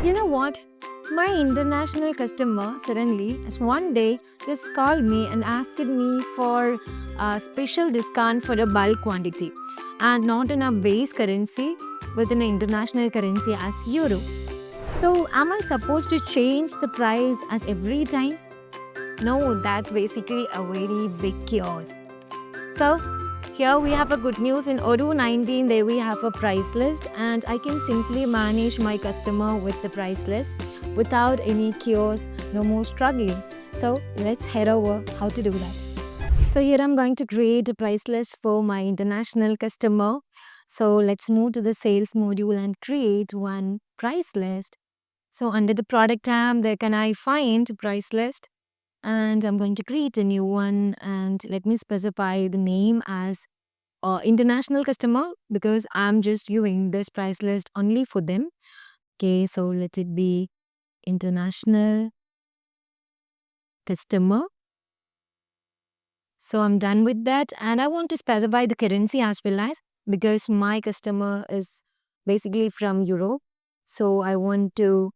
You know what? My international customer suddenly, just one day, just called me and asked me for a special discount for a bulk quantity and not in a base currency, but in an international currency as euro. So, am I supposed to change the price as every time? No, that's basically a very big chaos. So, here we have a good news in Odoo19. There we have a price list, and I can simply manage my customer with the price list without any chaos, no more struggling. So, let's head over how to do that. So, here I'm going to create a price list for my international customer. So, let's move to the sales module and create one price list. So, under the product tab, there can I find price list, and I'm going to create a new one, and let me specify the name as international customer because I'm just viewing this price list only for them. Okay, so let it be international customer. So I'm done with that, and I want to specify the currency as well as because my customer is basically from Europe. So I want to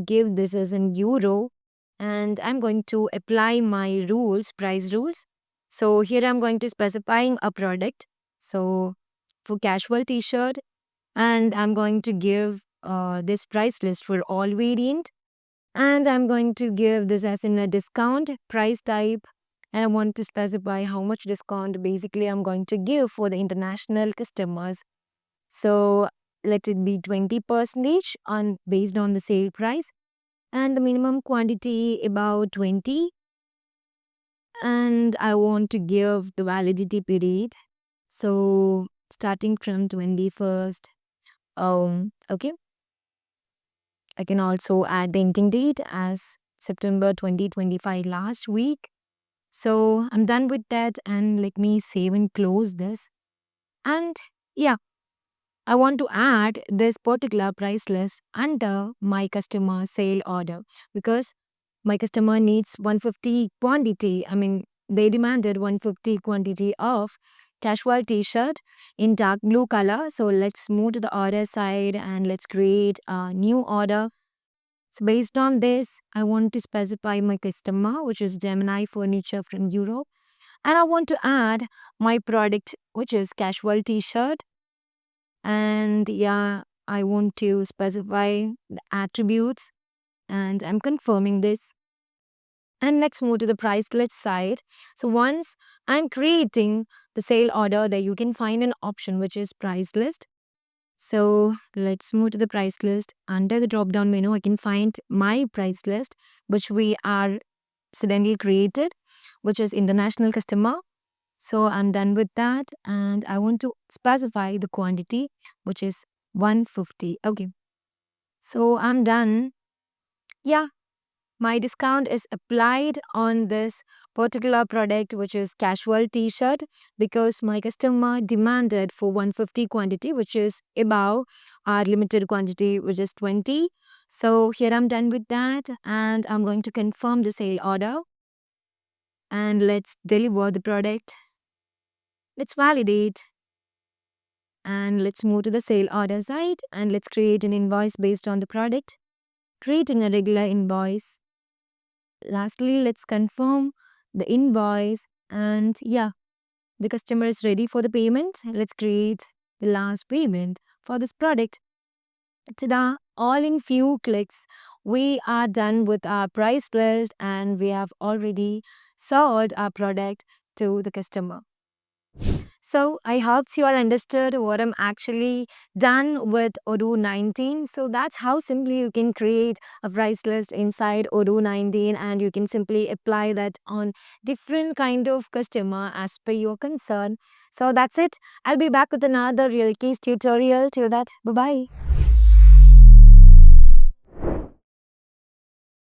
give this as in euro, and I'm going to apply my rules, price rules. So here I'm going to specifying a product. So for casual t-shirt, and I'm going to give this price list for all variant, and I'm going to give this as in a discount price type, and I want to specify how much discount basically I'm going to give for the international customers. So let it be 20% on based on the sale price, and the minimum quantity about 20, and I want to give the validity period. So starting from 21st. Okay. I can also add the ending date as September 2025 last week. So I'm done with that, and let me save and close this. And yeah, I want to add this particular price list under my customer sale order because my customer needs 150 quantity. I mean, they demanded 150 quantity of casual t-shirt in dark blue color. So let's move to the order side and let's create a new order. So based on this, I want to specify my customer, which is Gemini Furniture from Europe. And I want to add my product, which is casual t-shirt. And yeah, I want to specify the attributes, and I'm confirming this. And let's move to the price list side. So once I'm creating the sale order, there you can find an option which is price list. So let's move to the price list. Under the drop down menu, I can find my price list, which we are suddenly created, which is international customer. So I'm done with that, and I want to specify the quantity, which is 150. Okay. So I'm done. Yeah, my discount is applied on this particular product, which is casual t-shirt, because my customer demanded for 150 quantity, which is above our limited quantity, which is 20. So here I'm done with that, and I'm going to confirm the sale order, and let's deliver the product. Let's validate, and let's move to the sale order side, and let's create an invoice based on the product, creating a regular invoice. Lastly, let's confirm the invoice, and yeah, the customer is ready for the payment. Let's create the last payment for this product. Ta-da! All in few clicks, we are done with our price list, and we have already sold our product to the customer. So I hope you all understood what I'm actually done with Odoo19. So that's how simply you can create a price list inside Odoo19, and you can simply apply that on different kind of customer as per your concern. So that's it. I'll be back with another real case tutorial. Till that, bye-bye.